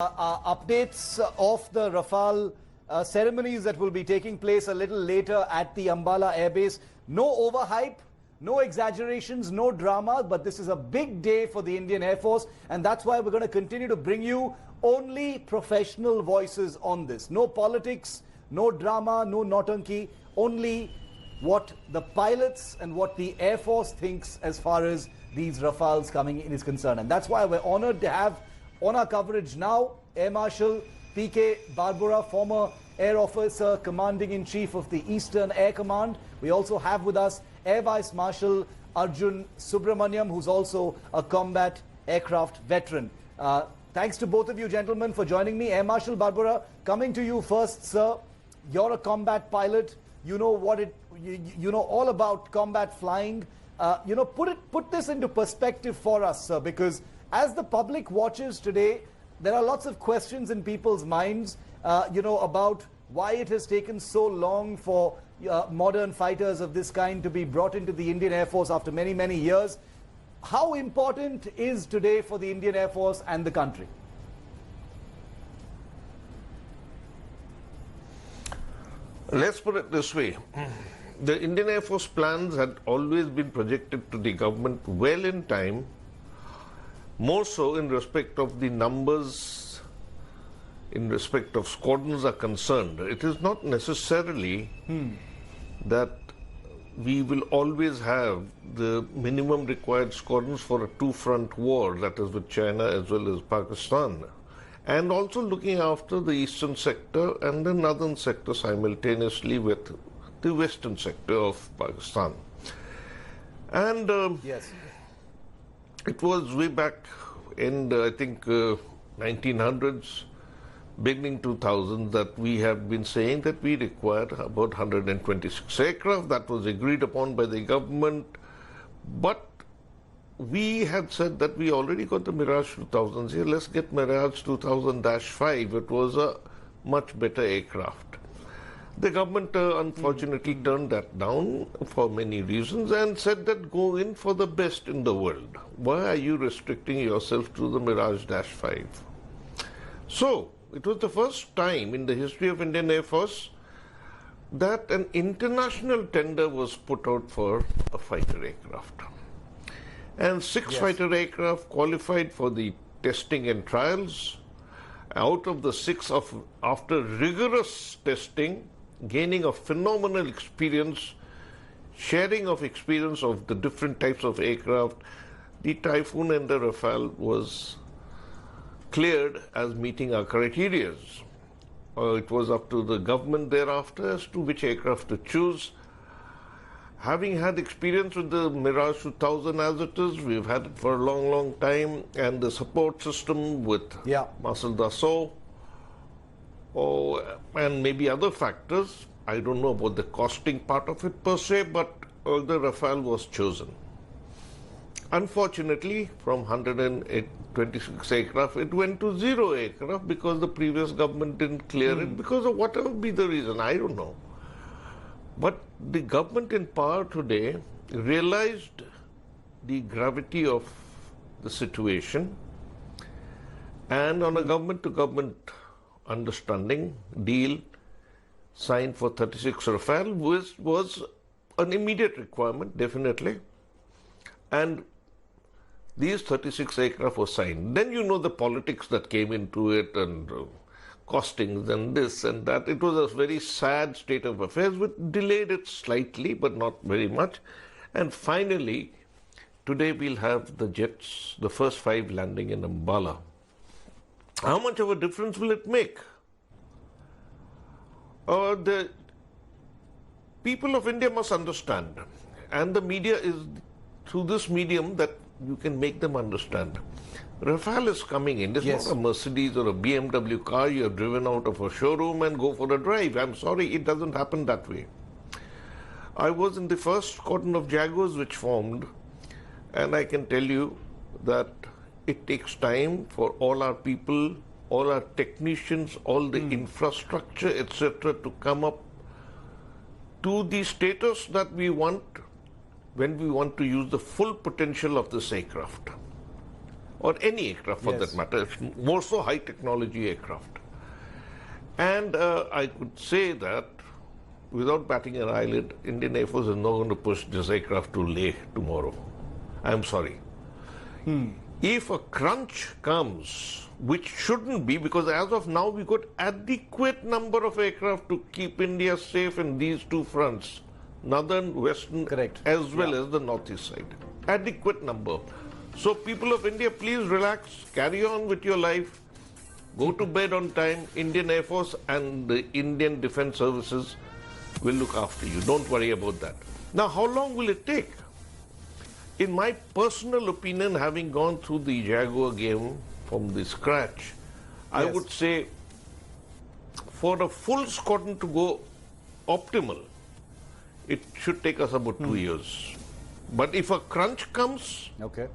Updates of the Rafale ceremonies that will be taking place a little later at the Ambala Air Base. No overhype, no exaggerations, no drama, but this is a big day for the Indian Air Force, and that's why we're going to continue to bring you only professional voices on this. No politics, no drama, no nautanki, only what the pilots and what the Air Force thinks as far as these Rafales coming in is concerned. And that's why we're honored to have on our coverage now Air Marshal P.K. Barbura, former Air Officer Commanding-in-Chief of the Eastern Air Command. We also have with us Air Vice Marshal Arjun Subramaniam, who's also a combat aircraft veteran. Thanks to both of you gentlemen for joining me. Air Marshal Barbura, coming to you first, sir. You're a combat pilot. You know you know all about combat flying. Put this into perspective for us, sir, because as the public watches today, there are lots of questions in people's minds, about why it has taken so long for modern fighters of this kind to be brought into the Indian Air Force after many, many years. How important is today for the Indian Air Force and the country? Let's put it this way. The Indian Air Force plans had always been projected to the government well in time, more so in respect of the numbers, in respect of squadrons are concerned. It is not necessarily that we will always have the minimum required squadrons for a two-front war, that is with China as well as Pakistan, and also looking after the eastern sector and the northern sector simultaneously with the western sector of Pakistan. And yes. It was way back in, I think, 1900s, beginning 2000s, that we have been saying that we required about 126 aircraft. That was agreed upon by the government. But we had said that we already got the Mirage 2000s here. Let's get Mirage 2000-5. It was a much better aircraft. The government unfortunately turned that down for many reasons and said that go in for the best in the world. Why are you restricting yourself to the Mirage-5? So, it was the first time in the history of Indian Air Force that an international tender was put out for a fighter aircraft. And six fighter aircraft qualified for the testing and trials. Out of the six, after rigorous testing, gaining a phenomenal experience, sharing of experience of the different types of aircraft, the Typhoon and the Rafale was cleared as meeting our criteria. It was up to the government thereafter as to which aircraft to choose. Having had experience with the Mirage 2000 as it is, we've had it for a long, long time, and the support system with Marcel Dassault, and maybe other factors. I don't know about the costing part of it per se, but the Rafale was chosen. Unfortunately, from 126 aircraft, it went to 0 aircraft because the previous government didn't clear it, because of whatever be the reason, I don't know. But the government in power today realized the gravity of the situation, and on a government-to-government understanding deal signed for 36 Rafale was an immediate requirement, definitely, and these 36 aircraft were signed. Then you know the politics that came into it, and costings and this and that. It was a very sad state of affairs, which delayed it slightly, but not very much. And finally, today we'll have the jets, the first 5 landing in Ambala. How much of a difference will it make? The people of India must understand, and the media is through this medium that you can make them understand. Rafale is coming in. It's not a Mercedes or a BMW car you have driven out of a showroom and go for a drive. I'm sorry, it doesn't happen that way. I was in the first squadron of Jaguars which formed, and I can tell you that it takes time for all our people, all our technicians, all the infrastructure, etc., to come up to the status that we want when we want to use the full potential of this aircraft. or any aircraft for Yes. that matter, more so high technology aircraft. And I could say that without batting an eyelid, Indian Air Force is not going to push this aircraft to Leh tomorrow. I'm sorry. If a crunch comes, which shouldn't be, because as of now we got adequate number of aircraft to keep India safe in these two fronts, northern, western, Correct. as well as the northeast side. Adequate number. So people of India, please relax, carry on with your life, go to bed on time. Indian Air Force and the Indian Defence Services will look after you. Don't worry about that. Now, how long will it take? In my personal opinion, having gone through the Jaguar game from the scratch, I Yes. would say for a full squadron to go optimal, it should take us about 2 years. But if a crunch comes, Okay.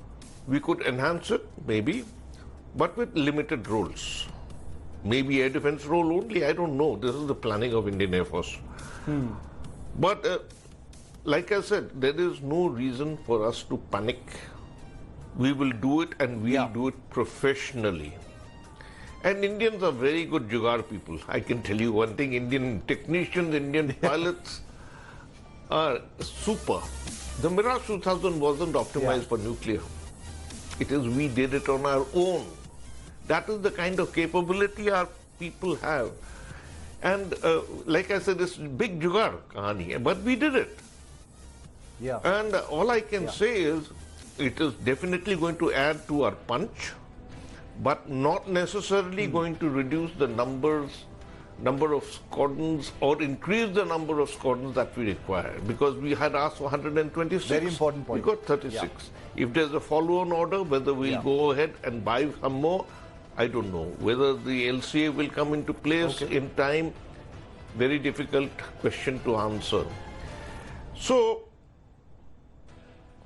we could enhance it, maybe, but with limited roles. Maybe air defense role only, I don't know. This is the planning of Indian Air Force. But like I said, there is no reason for us to panic. We will do it, and we'll Yeah. do it professionally. And Indians are very good jugaad people. I can tell you one thing, Indian technicians, Indian pilots are super. The Mirage 2000 wasn't optimized for nuclear. It is we did it on our own. That is the kind of capability our people have. And like I said, it's big jugaad kahani, but we did it. Yeah. And all I can say is, it is definitely going to add to our punch, but not necessarily going to reduce the number of squadrons or increase the number of squadrons that we require, because we had asked for 126. Very important point. We got 36. If there's a follow-on order, whether we'll go ahead and buy some more, I don't know. Whether the LCA will come into place in time, very difficult question to answer. So,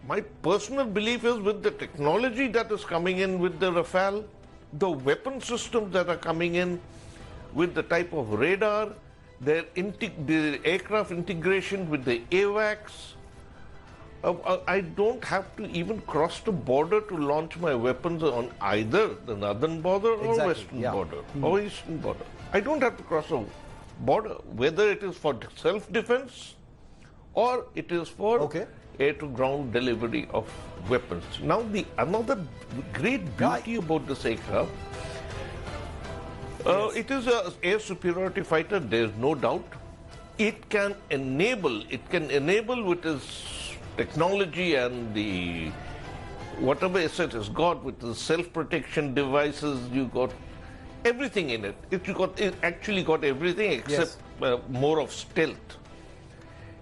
my personal belief is, with the technology that is coming in with the Rafale, the weapon systems that are coming in, with the type of radar, the aircraft integration with the AWACS, I don't have to even cross the border to launch my weapons on either the northern border or Exactly, western yeah. border or eastern border. I don't have to cross a border, whether it is for self-defense or it is for air-to-ground delivery of weapons. Now, another great beauty about this aircraft, it is an air superiority fighter, there is no doubt. It can enable with its technology and the whatever asset it's got, with the self-protection devices, you got everything in it. It actually got everything except more of stealth.